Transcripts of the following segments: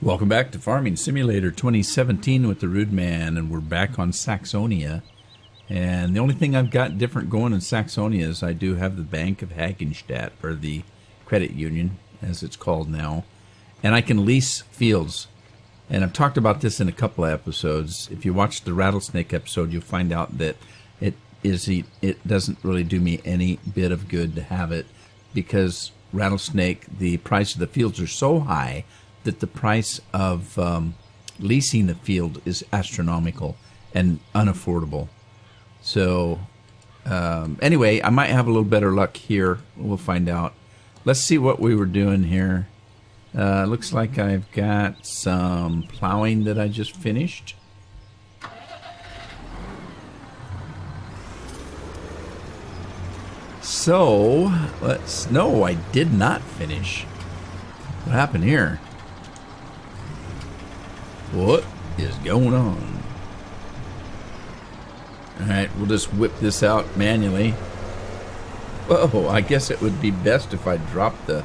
Welcome back to Farming Simulator 2017 with the Rude Man, and we're back on Saxonia. And the only thing I've got different going in Saxonia is I do have the Bank of Hagenstadt, or the credit union, as it's called now. And I can lease fields. And I've talked about this in a couple of episodes. If you watch the rattlesnake episode, you'll find out that it doesn't really do me any bit of good to have it, because rattlesnake, the price of the fields are so high that the price of leasing the field is astronomical and unaffordable. So anyway, I might have a little better luck here. We'll find out. Let's see what we were doing here. Looks like I've got some plowing that I just finished. So no, I did not finish. What happened here? What is going on? Alright, we'll just whip this out manually. Whoa, I guess it would be best if I dropped the...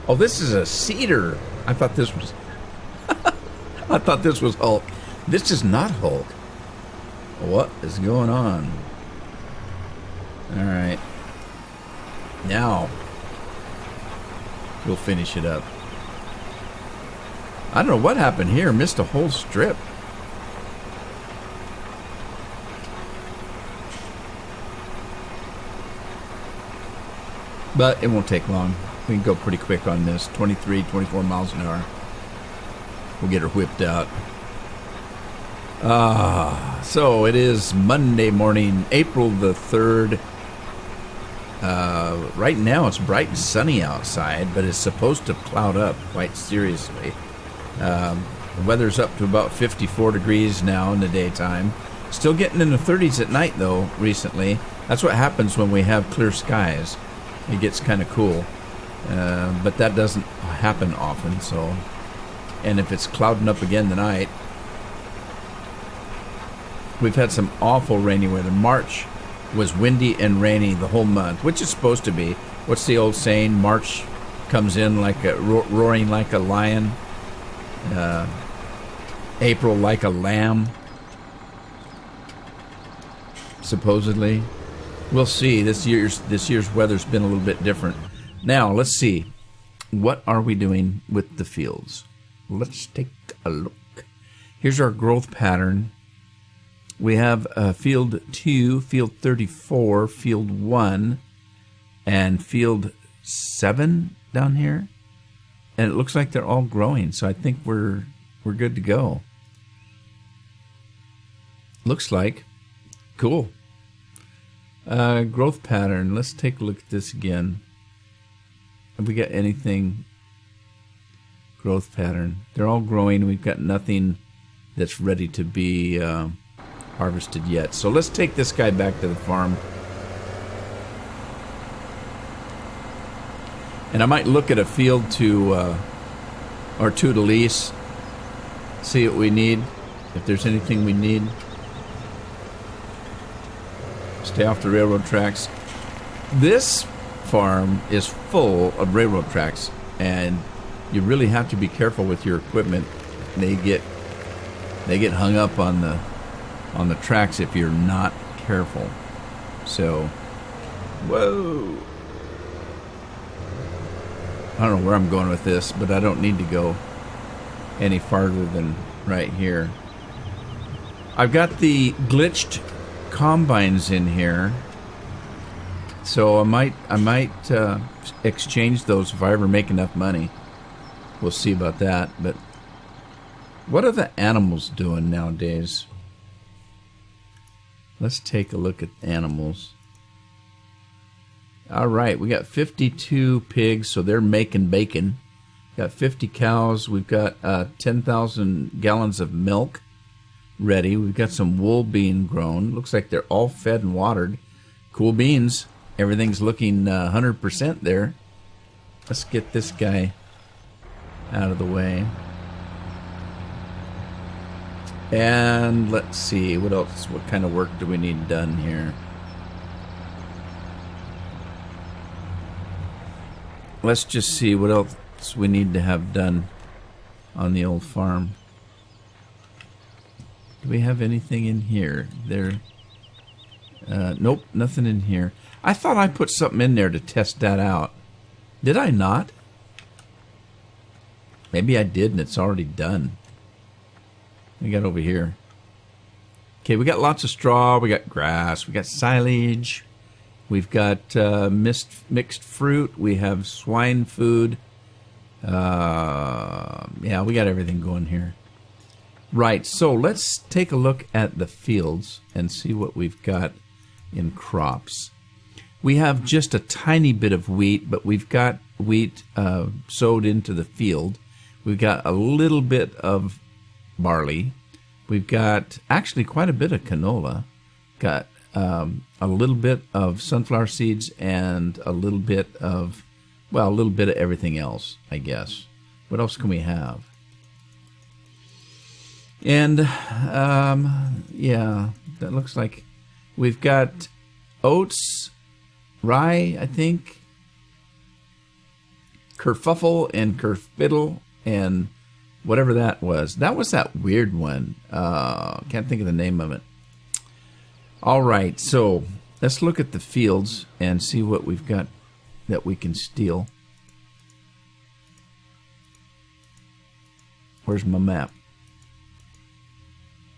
Oh, this is a cedar. I thought this was... I thought this was Hulk. This is not Hulk. What is going on? Alright. Now, we'll finish it up. I don't know what happened here. Missed a whole strip. But it won't take long. We can go pretty quick on this. 23, 24 miles an hour. We'll get her whipped out. So it is Monday morning, April the 3rd. Right now it's bright and sunny outside, but it's supposed to cloud up quite seriously. The weather's up to about 54 degrees now in the daytime. Still getting in the 30s at night, though, recently. That's what happens when we have clear skies. It gets kind of cool. But that doesn't happen often, so... And if it's clouding up again tonight... We've had some awful rainy weather. March was windy and rainy the whole month, which is supposed to be. What's the old saying? March comes in like a roaring like a lion. April like a lamb, supposedly. We'll see. This year's weather's been a little bit different. Now let's see, what are we doing with the fields? Let's take a look. Here's our growth pattern. We have field 2, field 34, field 1, and field 7 down here. And it looks like they're all growing, so I think we're good to go. Looks like. Cool. Growth pattern. Let's take a look at this again. Have we got anything? Growth pattern. They're all growing. We've got nothing that's ready to be harvested yet. So let's take this guy back to the farm. And I might look at a field or two to lease, see what we need, if there's anything we need. Stay off the railroad tracks. This farm is full of railroad tracks, and you really have to be careful with your equipment. They get hung up on the tracks if you're not careful. So, whoa. I don't know where I'm going with this, but I don't need to go any farther than right here. I've got the glitched combines in here, so I might exchange those if I ever make enough money. We'll see about that. But what are the animals doing nowadays? Let's take a look at animals. All right, we got 52 pigs, so they're making bacon. Got 50 cows. We've got 10,000 gallons of milk ready. We've got some wool being grown. Looks like they're all fed and watered. Cool beans. Everything's looking 100% there. Let's get this guy out of the way. And let's see, what else? What kind of work do we need done here? Let's just see what else we need to have done. on the old farm. Do we have anything in here? Nope, nothing in here. I thought I put something in there to test that out. Did I not? Maybe I did and it's already done. We got over here. Okay, we got lots of straw, we got grass, we got silage, we've got mixed fruit, we have swine food. Yeah, we got everything going here. Right, so let's take a look at the fields and see what we've got in crops. We have just a tiny bit of wheat, but we've got wheat sowed into the field. We've got a little bit of barley. We've got actually quite a bit of canola. Got a little bit of sunflower seeds and a little bit of, well, a little bit of everything else, I guess. What else can we have? And, yeah, that looks like we've got oats, rye, I think, kerfuffle and kerfiddle, and whatever that was. That was that weird one. Can't think of the name of it. All right, so let's look at the fields and see what we've got that we can steal. Where's my map?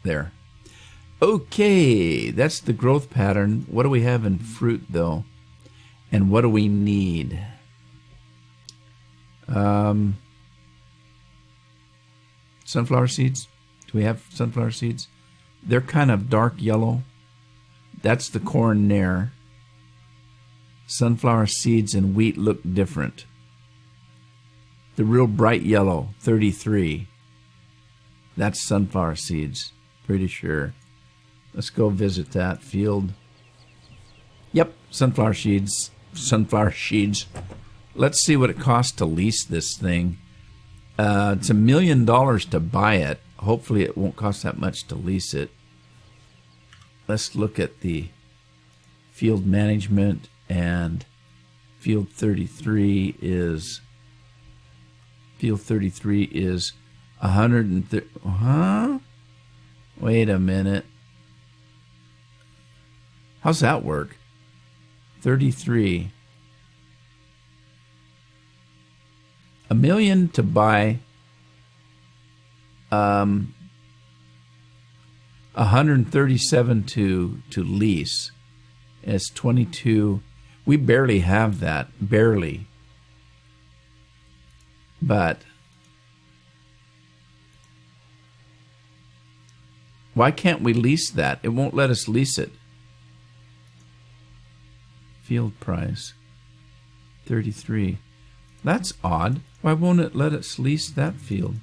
There. Okay, that's the growth pattern. What do we have in fruit, though? And what do we need? Sunflower seeds. Do we have sunflower seeds? They're kind of dark yellow. That's the corn there. Sunflower seeds and wheat look different. The real bright yellow, 33. That's sunflower seeds. Pretty sure. Let's go visit that field. Yep, sunflower seeds. Sunflower seeds. Let's see what it costs to lease this thing. It's $1 million to buy it. Hopefully it won't cost that much to lease it. Let's look at the field management, and field 33 is 130. Huh? Wait a minute. How's that work? 33. $1 million to buy. 137 to lease. It's 22. We barely have that. Barely. But why can't we lease that? It won't let us lease it. Field price 33. That's odd. Why won't it let us lease that field?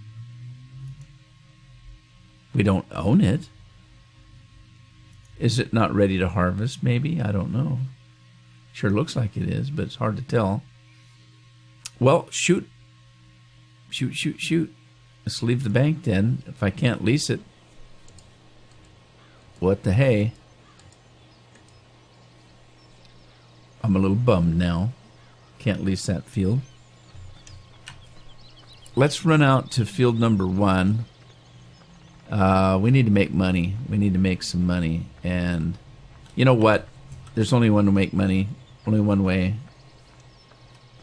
We don't own it. Is it not ready to harvest? Maybe. I don't know. Sure looks like it is, but it's hard to tell. Well, shoot. Shoot. Let's leave the bank then. If I can't lease it, what the hey? I'm a little bummed now. Can't lease that field. Let's run out to field number 1. We need to make money. We need to make some money. And you know what? There's only one to make money. Only one way.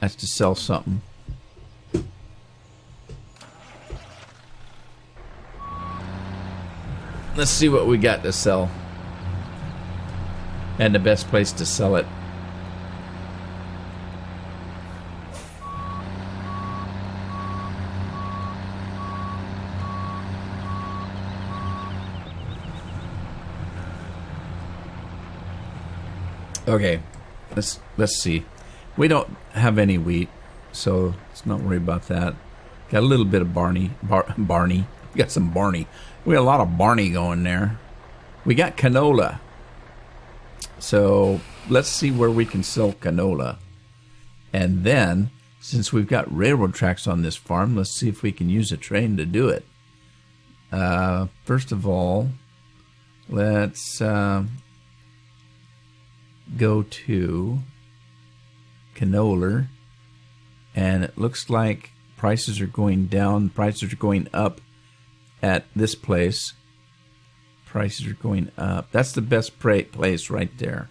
That's to sell something. Let's see what we got to sell. And the best place to sell it. Okay, let's see. We don't have any wheat, so let's not worry about that. Got a little bit of Barney. We got some Barney. We got a lot of Barney going there. We got canola. So let's see where we can sell canola. And then, since we've got railroad tracks on this farm, let's see if we can use a train to do it. First of all, let's go to canola, and it looks like Prices are going down. Prices are going up at this place. Prices are going up. That's the best place right there.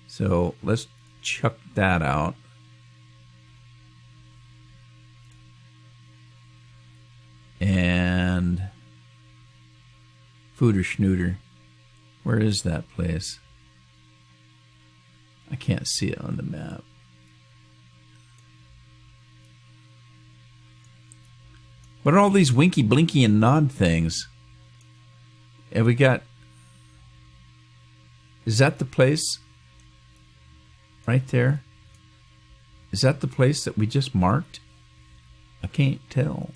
So let's chuck that out. And Fooder Schnooter. Where is that place? I can't see it on the map. What are all these winky, blinky, and nod things? And we got... Is that the place? Right there? Is that the place that we just marked? I can't tell.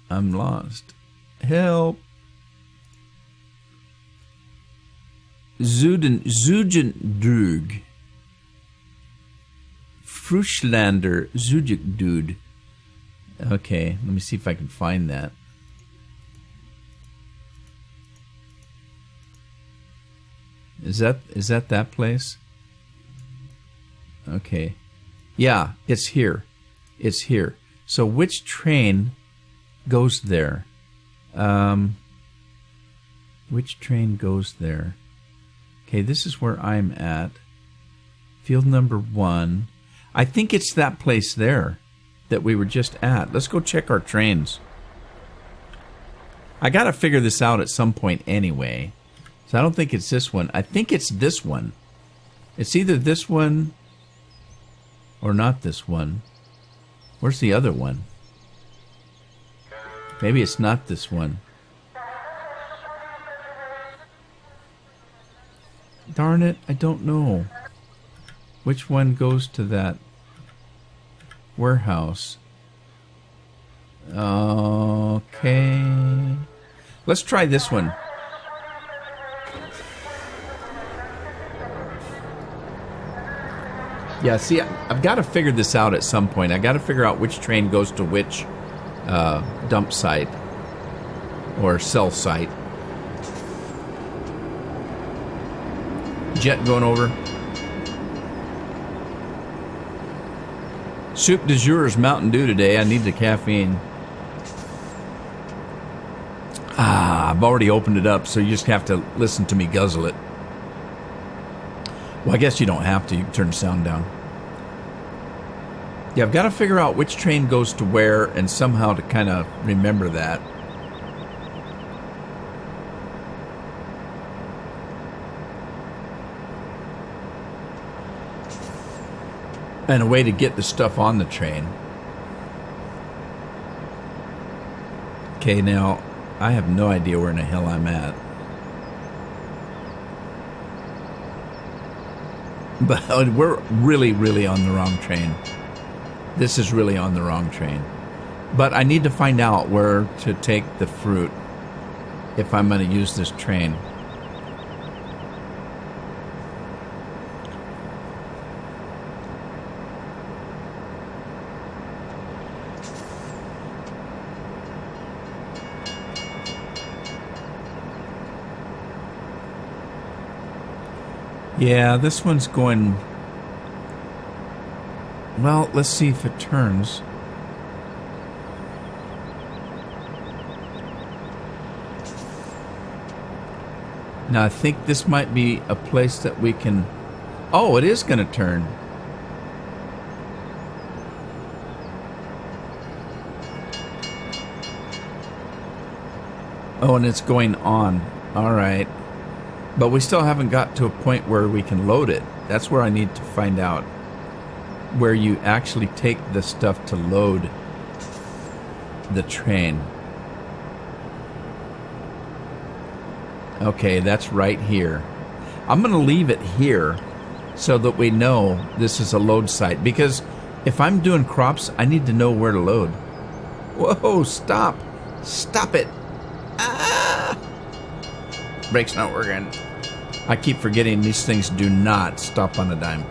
I'm lost. Help! Zugendrug. Frischlander Zugendud. Okay, let me see if I can find that. Is that place? Okay. Yeah, it's here. It's here. So which train goes there? Which train goes there? Okay, this is where I'm at. Field number 1. I think it's that place there that we were just at. Let's go check our trains. I gotta figure this out at some point anyway. So I don't think it's this one. I think it's this one. It's either this one or not this one. Where's the other one? Maybe it's not this one. Darn it, I don't know. Which one goes to that warehouse? Okay. Let's try this one. Yeah, see, I've got to figure this out at some point. I got to figure out which train goes to which dump site or cell site. Jet going over. Soup du jour is Mountain Dew today. I need the caffeine. I've already opened it up, so you just have to listen to me guzzle it. Well, I guess you don't have to. You can turn the sound down. Yeah, I've got to figure out which train goes to where and somehow to kind of remember that. And a way to get the stuff on the train. Okay, now, I have no idea where in the hell I'm at. But we're really, really on the wrong train. This is really on the wrong train. But I need to find out where to take the fruit if I'm going to use this train. Yeah, this one's going... Well, let's see if it turns. Now, I think this might be a place that we can... Oh, it is going to turn. Oh, and it's going on. All right. But we still haven't got to a point where we can load it. That's where I need to find out where you actually take the stuff to load the train. Okay, that's right here. I'm going to leave it here so that we know this is a load site. Because if I'm doing crops, I need to know where to load. Whoa, stop. Stop it. Ah! Brake's not working. I keep forgetting these things do not stop on a dime.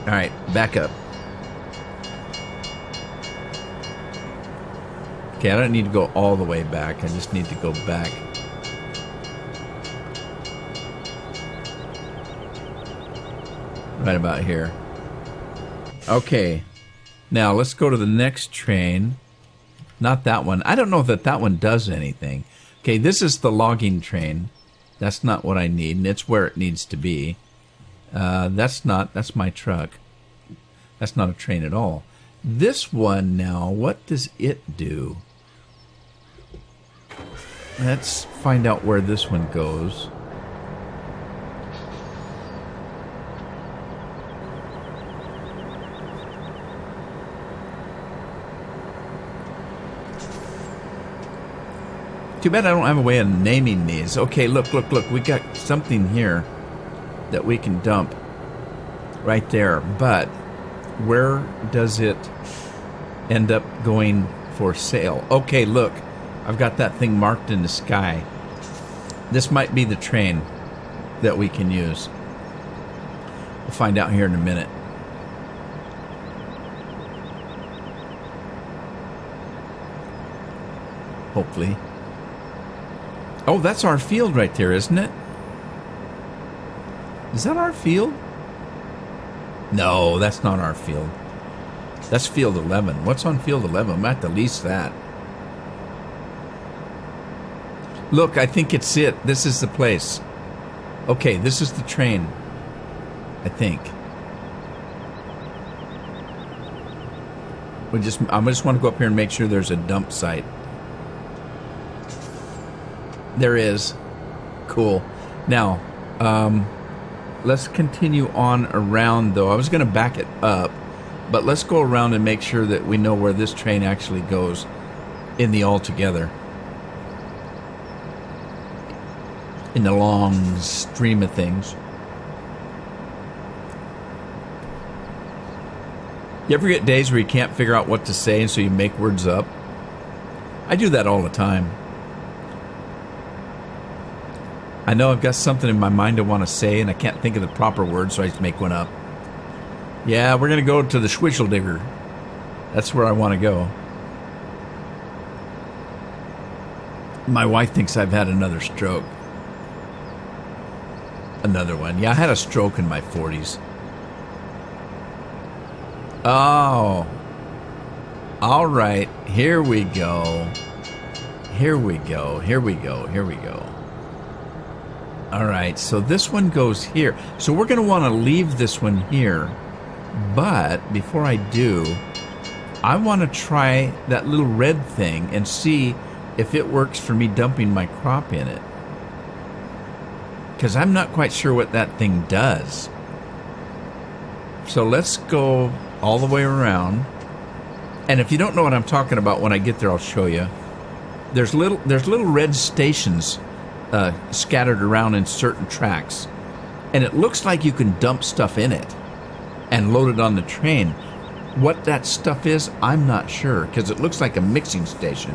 Alright, back up. Okay, I don't need to go all the way back. I just need to go back. Right about here. Okay. Now, let's go to the next train. Not that one. I don't know that that one does anything. Okay, this is the logging train. That's not what I need, and it's where it needs to be. That's my truck. That's not a train at all. This one now, what does it do? Let's find out where this one goes. Too bad I don't have a way of naming these. Okay, look. We got something here that we can dump right there. But where does it end up going for sale? Okay, look. I've got that thing marked in the sky. This might be the train that we can use. We'll find out here in a minute. Hopefully. Oh, that's our field right there, isn't it? Is that our field? No, that's not our field. That's field 11. What's on field 11? I'm going to have to lease that. Look, I think it's it. This is the place. Okay, this is the train. I think. I just want to go up here and make sure there's a dump site. There is. Cool. Now, let's continue on around, though. I was going to back it up, but let's go around and make sure that we know where this train actually goes in the altogether. In the long stream of things. You ever get days where you can't figure out what to say, and so you make words up? I do that all the time. I know I've got something in my mind I want to say, and I can't think of the proper word, so I just make one up. Yeah, we're going to go to the Schwizzle Digger. That's where I want to go. My wife thinks I've had another stroke. Another one. Yeah, I had a stroke in my 40s. Oh. All right. Here we go. Here we go. Here we go. Here we go. All right. So this one goes here. So we're going to want to leave this one here. But before I do, I want to try that little red thing and see if it works for me dumping my crop in it. Because I'm not quite sure what that thing does. So let's go all the way around. And if you don't know what I'm talking about, when I get there, I'll show you. There's little red stations scattered around in certain tracks. And it looks like you can dump stuff in it and load it on the train. What that stuff is, I'm not sure, because it looks like a mixing station,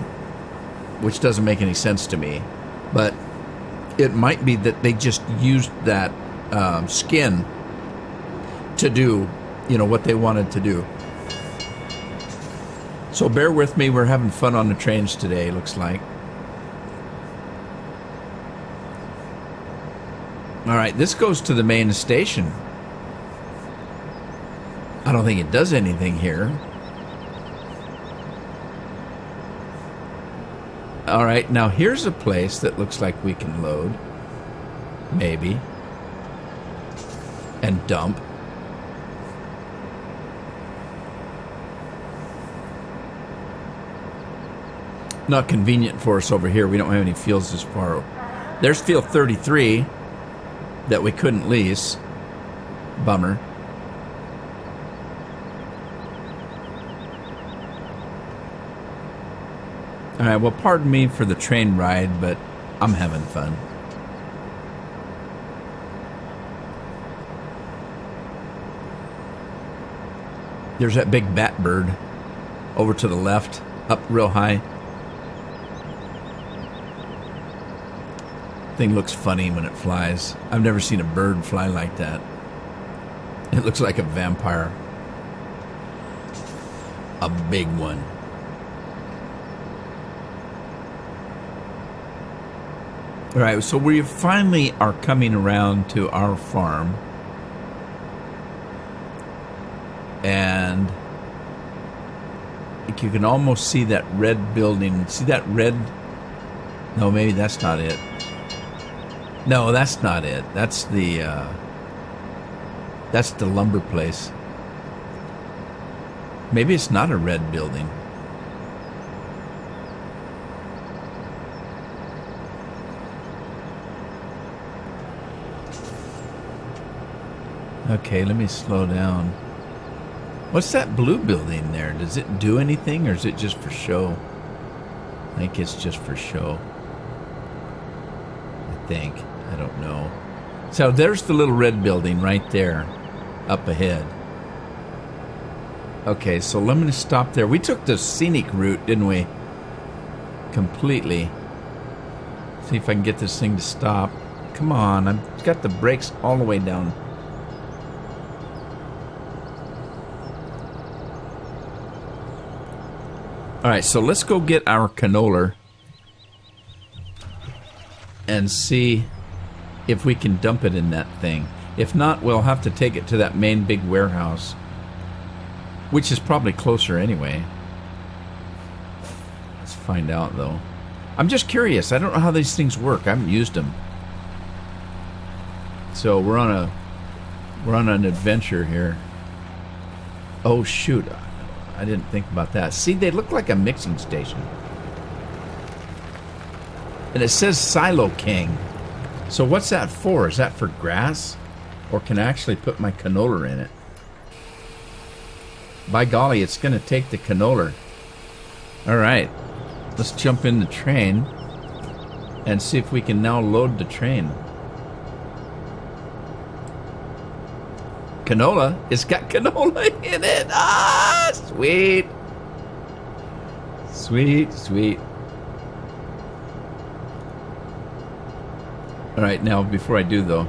which doesn't make any sense to me. But it might be that they just used that skin to do, what they wanted to do. So bear with me. We're having fun on the trains today, looks like. All right, this goes to the main station. I don't think it does anything here. All right, now here's a place that looks like we can load. Maybe. And dump. Not convenient for us over here. We don't have any fields this far. There's field 33 that we couldn't lease. Bummer. All right, well, pardon me for the train ride, but I'm having fun. There's that big bat bird over to the left, up real high. Thing looks funny when it flies. I've never seen a bird fly like that. It looks like a vampire. A big one. All right, so we finally are coming around to our farm. And you can almost see that red building. See that red? No, maybe that's not it. No, that's not it. That's the lumber place. Maybe it's not a red building. Okay, let me slow down. What's that blue building there? Does it do anything, or is it just for show? I think it's just for show. I think. I don't know. So there's the little red building right there, up ahead. Okay, so let me stop there. We took the scenic route, didn't we? Completely. See if I can get this thing to stop. Come on, I've got the brakes all the way down. Alright, so let's go get our canola and see if we can dump it in that thing. If not, we'll have to take it to that main big warehouse, which is probably closer anyway. Let's find out, though. I'm just curious. I don't know how these things work. I haven't used them. So we're on an adventure here. Oh, shoot. I didn't think about that. See, they look like a mixing station. And it says Silo King. So what's that for? Is that for grass? Or can I actually put my canola in it? By golly, it's going to take the canola. Alright. Let's jump in the train and see if we can now load the train. Canola? It's got canola in it. Ah, sweet. Sweet, sweet. All right, now before I do though.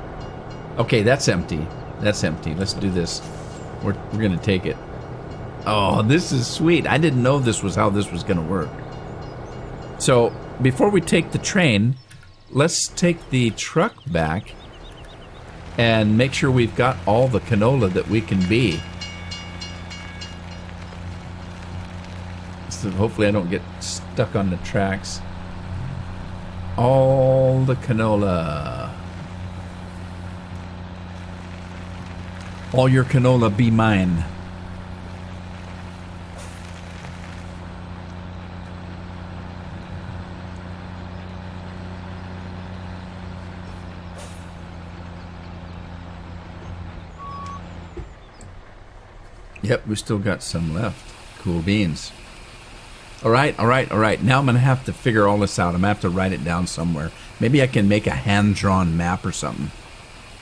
Okay, that's empty. That's empty. Let's do this. We're going to take it. Oh, this is sweet. I didn't know this was how this was going to work. So, before we take the train, let's take the truck back and make sure we've got all the canola that we can be. So hopefully I don't get stuck on the tracks. All the canola. All your canola be mine. Yep, we still got some left. Cool beans. All right. Now I'm going to have to figure all this out. I'm going to have to write it down somewhere. Maybe I can make a hand-drawn map or something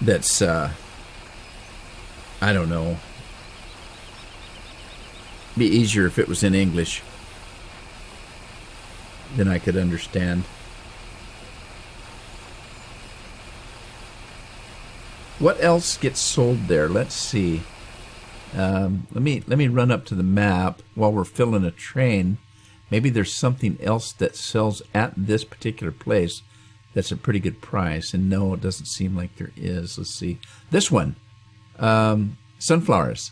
that's, I don't know. Be easier if it was in English. Then I could understand. What else gets sold there? Let's see. Let me run up to the map while we're filling a train. Maybe there's something else that sells at this particular place that's a pretty good price. And no, it doesn't seem like there is. Let's see. This one. Sunflowers.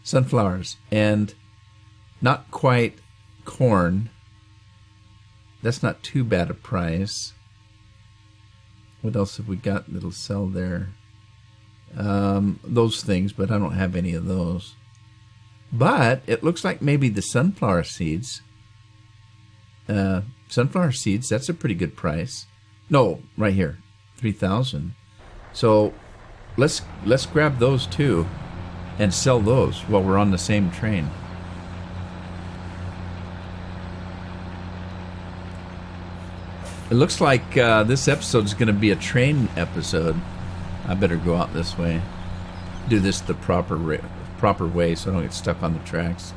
Sunflowers. And not quite corn. That's not too bad a price. What else have we got that'll sell there? Those things, but I don't have any of those. But it looks like maybe the sunflower seeds. Sunflower seeds, that's a pretty good price. No, right here, 3,000. So let's grab those too and sell those while we're on the same train. It looks like this episode's going to be a train episode. I better go out this way. Do this the proper way so I don't get stuck on the tracks.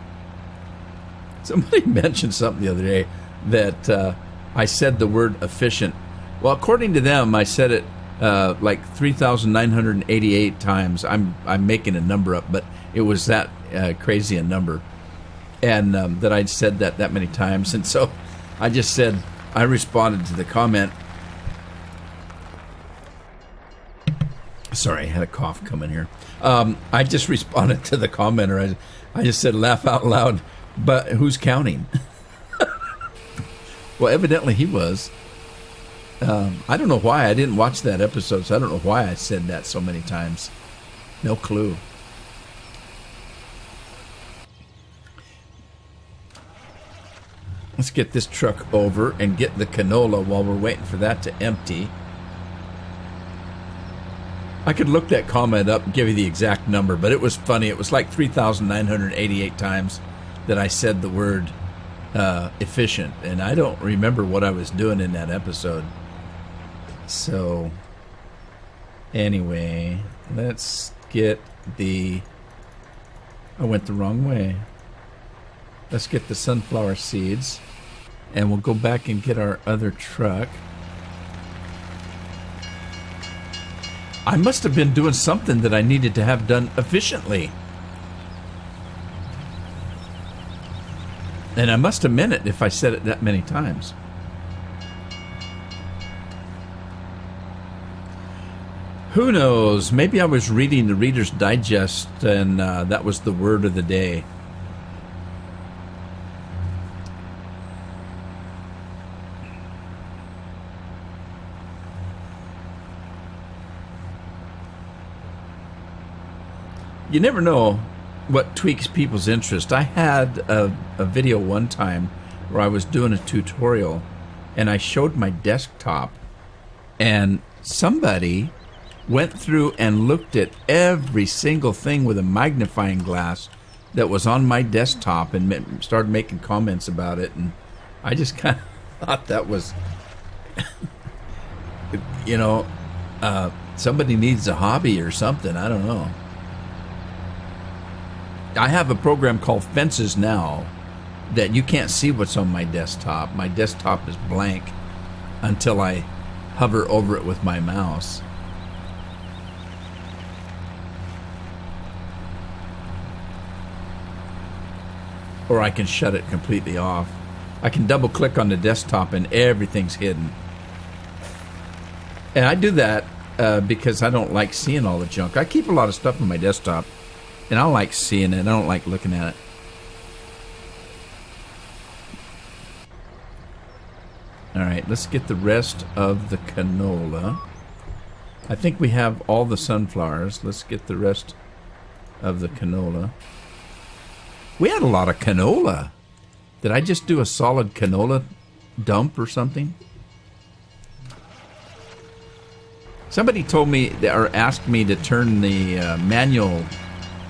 Somebody mentioned something the other day that I said the word efficient. Well, according to them, I said it like 3,988 times. I'm making a number up, but it was that crazy a number. And that I'd said that many times. And so I just said, I responded to the comment Sorry, I had a cough coming here. I just responded to the commenter. I just said, laugh out loud, but who's counting? Well, evidently he was. I don't know why. I didn't watch that episode, so I don't know why I said that so many times. No clue. Let's get this truck over and get the canola while we're waiting for that to empty. I could look that comment up and give you the exact number, but it was funny. It was like 3,988 times that I said the word efficient, and I don't remember what I was doing in that episode. So, anyway, let's get the... I went the wrong way. Let's get the sunflower seeds, and we'll go back and get our other truck. I must have been doing something that I needed to have done efficiently. And I must have meant it if I said it that many times. Who knows? Maybe I was reading the Reader's Digest and that was the word of the day. You never know what tweaks people's interest. I had a video one time where I was doing a tutorial and I showed my desktop, and somebody went through and looked at every single thing with a magnifying glass that was on my desktop and started making comments about it, and I just kind of thought that was somebody needs a hobby or something. I don't know. I have a program called Fences now that you can't see what's on my desktop. My desktop is blank until I hover over it with my mouse. Or I can shut it completely off. I can double click on the desktop and everything's hidden. And I do that because I don't like seeing all the junk. I keep a lot of stuff on my desktop, and I like seeing it. I don't like looking at it. All right, let's get the rest of the canola. I think we have all the sunflowers. Let's get the rest of the canola. We had a lot of canola. Did I just do a solid canola dump or something? Somebody told me or asked me to turn the manual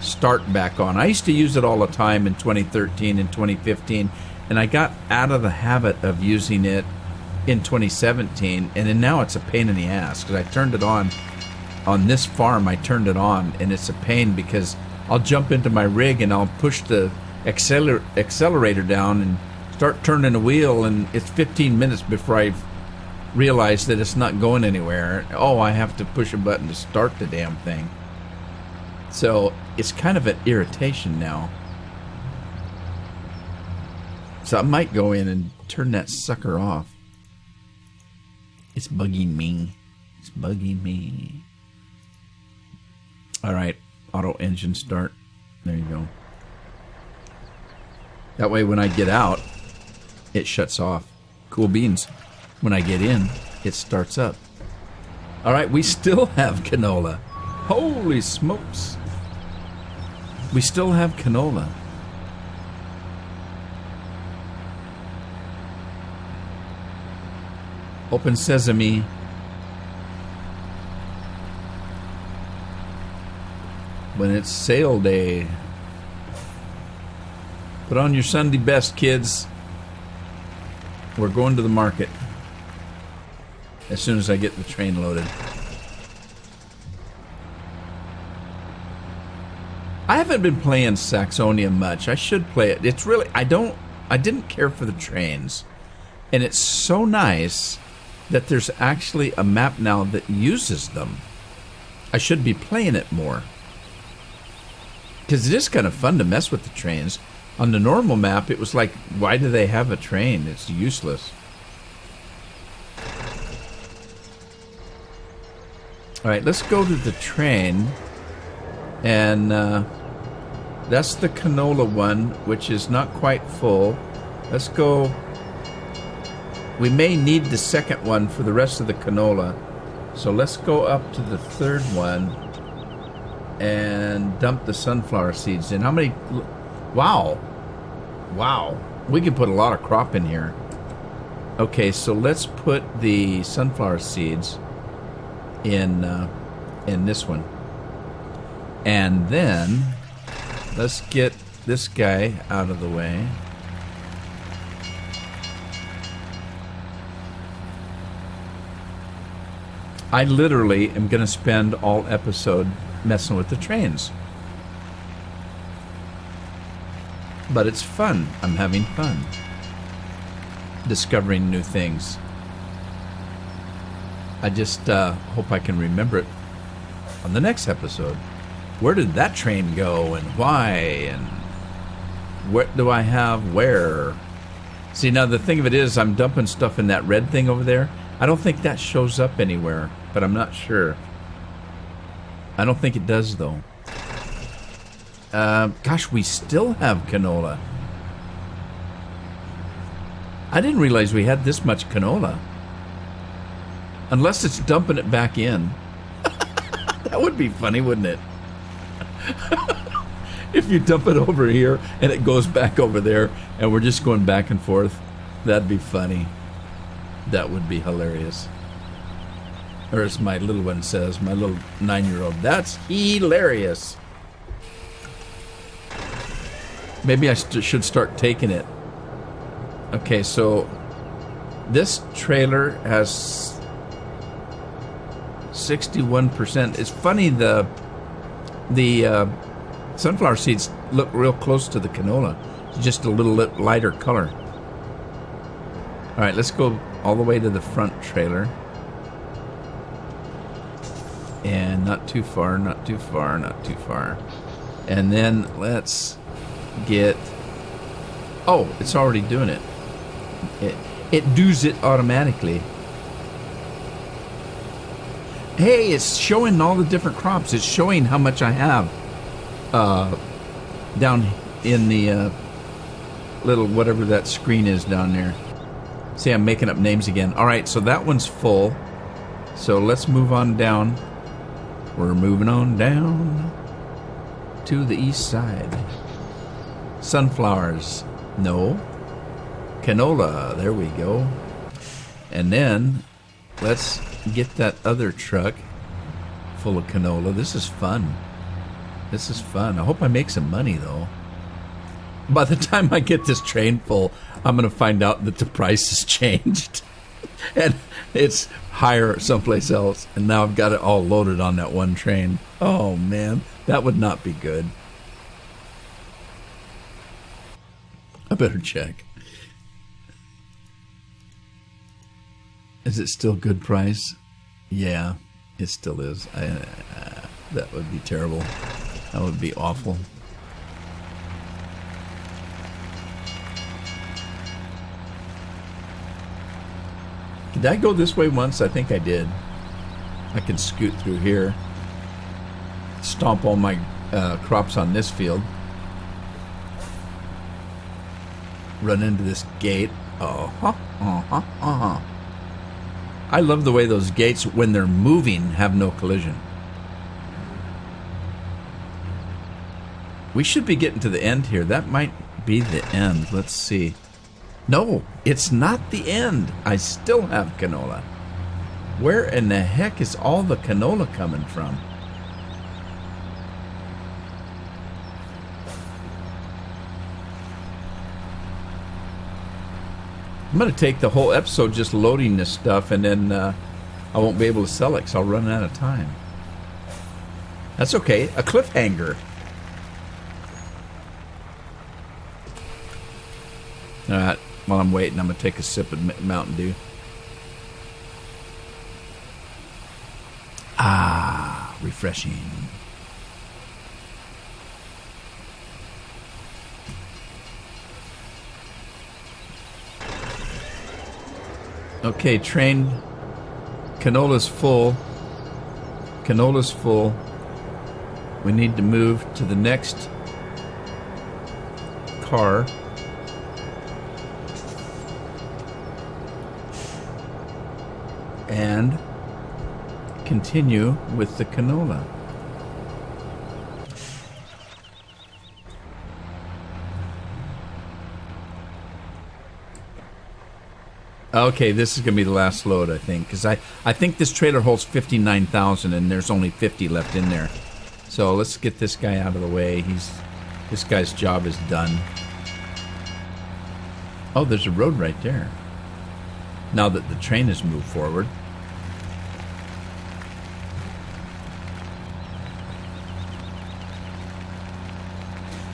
start back on. I used to use it all the time in 2013 and 2015, and I got out of the habit of using it in 2017, and then now it's a pain in the ass because I turned it on this farm. I turned it on, and it's a pain because I'll jump into my rig and I'll push the accelerator down and start turning the wheel, and it's 15 minutes before I realize that it's not going anywhere. Oh, I have to push a button to start the damn thing. So it's kind of an irritation now. So I might go in and turn that sucker off. It's bugging me. It's bugging me. All right, auto engine start. There you go. That way when I get out, it shuts off. Cool beans. When I get in, it starts up. All right, we still have canola. Holy smokes. We still have canola. Open sesame. When it's sale day. Put on your Sunday best, kids. We're going to the market as soon as I get the train loaded. I haven't been playing Saxonia much. I should play it. It's really, I didn't care for the trains. And it's so nice that there's actually a map now that uses them. I should be playing it more. Because it is kind of fun to mess with the trains. On the normal map, it was like, why do they have a train? It's useless. All right, let's go to the train. And that's the canola one, which is not quite full. Let's go. We may need the second one for the rest of the canola. So let's go up to the third one and dump the sunflower seeds in. How many? Wow. Wow. We can put a lot of crop in here. Okay, so let's put the sunflower seeds in this one. And then let's get this guy out of the way. I literally am going to spend all episode messing with the trains. But it's fun. I'm having fun. Discovering new things. I just hope I can remember it on the next episode. Where did that train go and why and what do I have where? See, now the thing of it is I'm dumping stuff in that red thing over there. I don't think that shows up anywhere, but I'm not sure. I don't think it does, though. Gosh, we still have canola. I didn't realize we had this much canola. Unless it's dumping it back in. That would be funny, wouldn't it? If you dump it over here and it goes back over there and we're just going back and forth, that'd be funny. That would be hilarious. Or as my little one says, my little 9-year-old, that's hilarious. Maybe I should start taking it. Okay, so this trailer has 61%. It's funny, the sunflower seeds look real close to the canola. It's just a little lighter color. All right, let's go all the way to the front trailer. And not too far, not too far, not too far. And then let's get... Oh, it's already doing it. It does it automatically. Hey, it's showing all the different crops. It's showing how much I have down in the little whatever that screen is down there. See, I'm making up names again. All right, so that one's full. So let's move on down. We're moving on down to the east side. Sunflowers. No. Canola. There we go. And then let's get that other truck full of canola. This is fun. This is fun. I hope I make some money, though. By the time I get this train full, I'm going to find out that the price has changed. And it's higher someplace else. And now I've got it all loaded on that one train. Oh, man. That would not be good. I better check. Is it still good price? Yeah, it still is. That would be terrible. That would be awful. Did I go this way once? I think I did. I can scoot through here. Stomp all my crops on this field. Run into this gate. I love the way those gates, when they're moving, have no collision. We should be getting to the end here. That might be the end. Let's see. No, it's not the end. I still have canola. Where in the heck is all the canola coming from? I'm going to take the whole episode just loading this stuff, and then I won't be able to sell it because I'll run out of time. That's okay. A cliffhanger. All right. While I'm waiting, I'm going to take a sip of Mountain Dew. Ah, refreshing. Okay, train. Canola's full. Canola's full. We need to move to the next car. And continue with the canola. Okay, this is going to be the last load, I think, because I think this trailer holds 59,000 and there's only 50 left in there. So let's get this guy out of the way. This guy's job is done. Oh, there's a road right there. Now that the train has moved forward.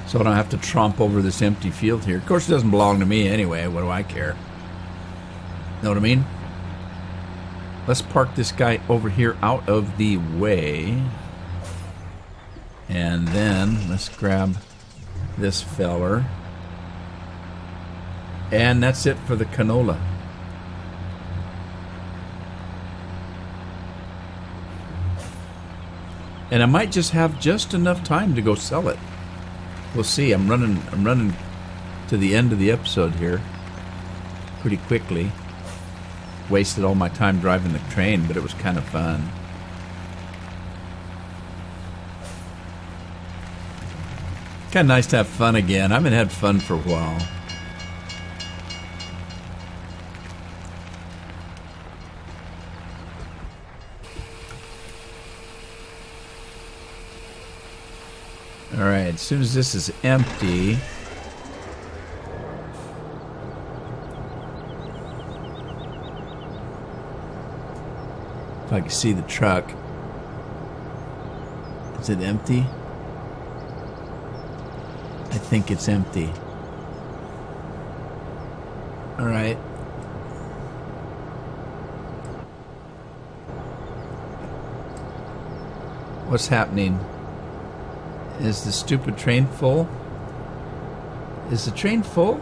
So I don't have to tromp over this empty field here. Of course, it doesn't belong to me anyway. What do I care? Know what I mean? Let's park this guy over here out of the way. And then let's grab this feller. And that's it for the canola. And I might just have just enough time to go sell it. We'll see. I'm running to the end of the episode here pretty quickly. Wasted all my time driving the train, but it was kind of fun. Kind of nice to have fun again. I haven't had fun for a while. Alright, as soon as this is empty... If I can see the truck. Is it empty? I think it's empty. Alright. What's happening? Is the stupid train full? Is the train full?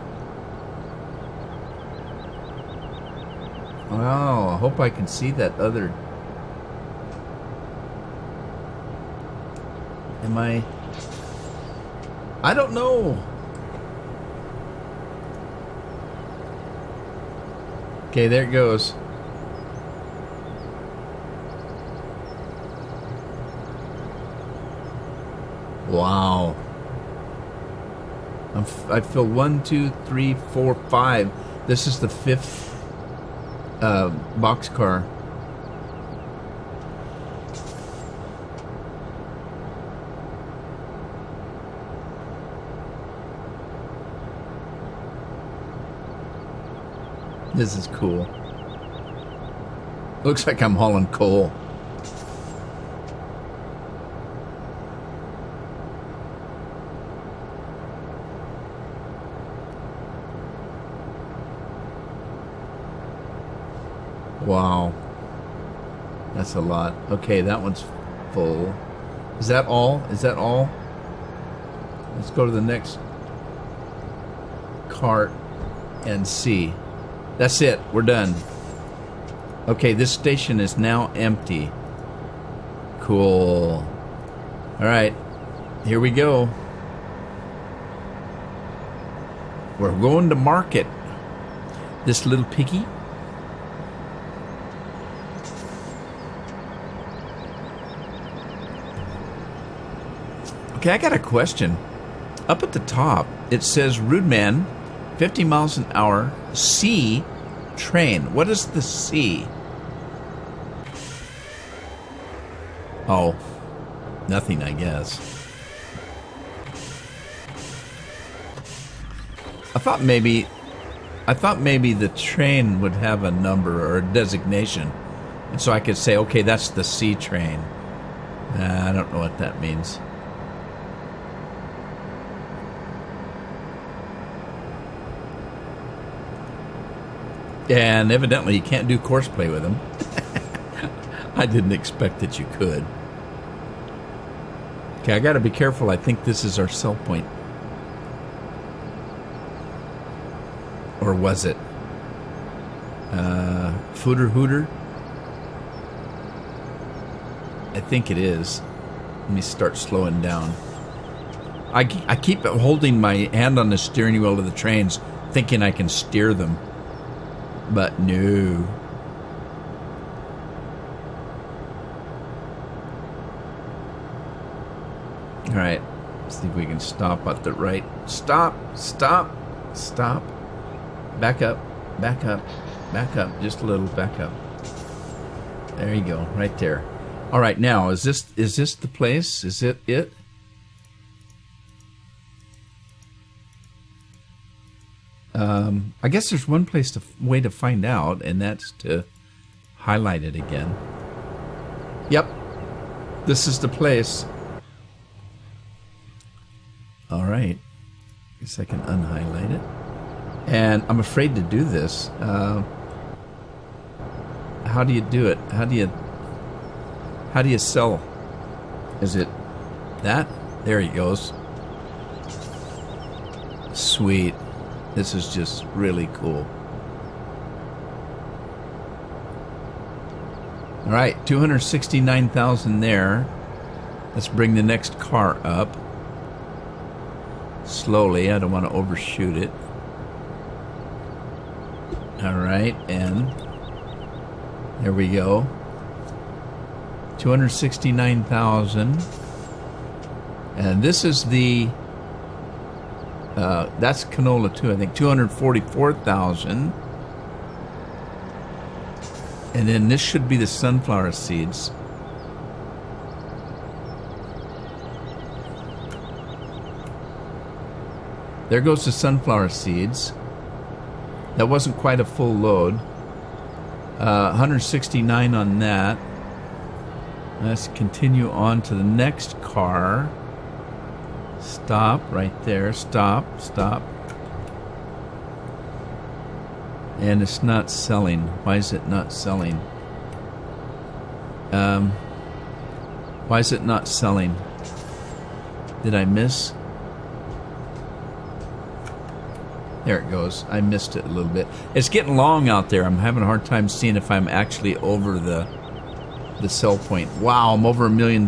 Wow, I hope I can see that other... Am I don't know. Okay, there it goes. Wow. I feel 1, 2, 3, 4, 5. This is the 5th boxcar. This is cool. Looks like I'm hauling coal. Wow. That's a lot. Okay, that one's full. Is that all? Is that all? Let's go to the next cart and see. That's it. We're done. Okay, this station is now empty. Cool. Alright. Here we go. We're going to market this little piggy. Okay, I got a question. Up at the top, it says Rude Man, 50 miles an hour, C train. What is the C? Oh, nothing, I guess. I thought maybe the train would have a number or a designation, and so I could say, okay, that's the C train. I don't know what that means. And evidently you can't do course play with them. I didn't expect that you could. Okay, I gotta be careful. I think this is our sell point. Or was it? Footer Hooter? I think it is. Let me start slowing down. I keep holding my hand on the steering wheel of the trains, thinking I can steer them. But no. All right. See if we can stop at the right. Stop. Stop. Stop. Back up. Back up. Back up. Just a little back up. There you go. Right there. All right. Now, is this the place? Is it? I guess there's one way to find out, and that's to highlight it again. Yep. This is the place. All right. Guess I can unhighlight it. And I'm afraid to do this. How do you do it? How do you sell? Is it that? There he goes. Sweet. This is just really cool. All right, 269,000 there. Let's bring the next car up. Slowly, I don't want to overshoot it. All right, and there we go. 269,000. And this is the that's canola too, I think. 244,000. And then this should be the sunflower seeds. There goes the sunflower seeds. That wasn't quite a full load. 169 on that. Let's continue on to the next car. Stop right there. Stop. Stop. And it's not selling. Why is it not selling? Why is it not selling? Did I miss? There it goes. I missed it a little bit. It's getting long out there. I'm having a hard time seeing if I'm actually over the sell point. Wow, I'm over $1 million.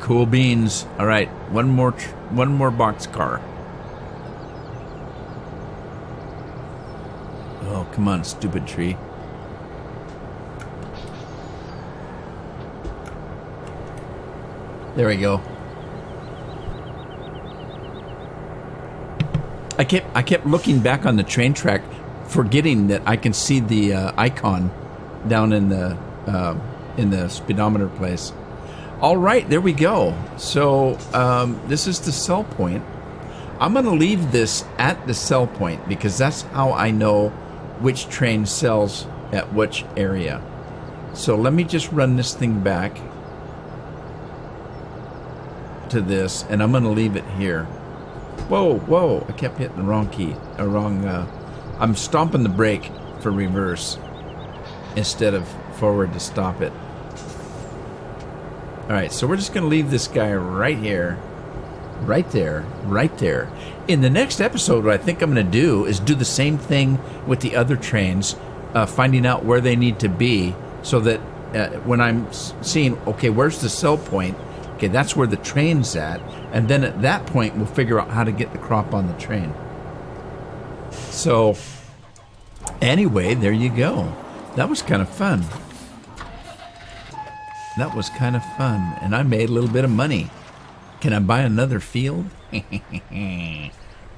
Cool beans. All right, one more boxcar. Oh, come on, stupid tree. There we go. I kept looking back on the train track, forgetting that I can see the icon down in the speedometer place. All right, there we go. So this is the sell point. I'm going to leave this at the sell point because that's how I know which train sells at which area. So let me just run this thing back to this, and I'm going to leave it here. Whoa, I kept hitting the wrong key. I'm stomping the brake for reverse instead of forward to stop it. All right, so we're just going to leave this guy right here, right there. In the next episode, what I think I'm going to do is do the same thing with the other trains, finding out where they need to be so that when I'm seeing, okay, where's the sell point? Okay, that's where the train's at. And then at that point, we'll figure out how to get the crop on the train. So, anyway, there you go. That was kind of fun. And I made a little bit of money. Can I buy another field?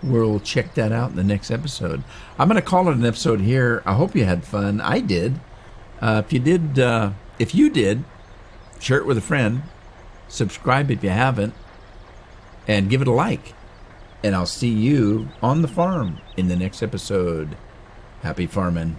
We'll check that out in the next episode. I'm going to call it an episode here. I hope you had fun. I did. If you did, share it with a friend. Subscribe if you haven't. And give it a like. And I'll see you on the farm in the next episode. Happy farming.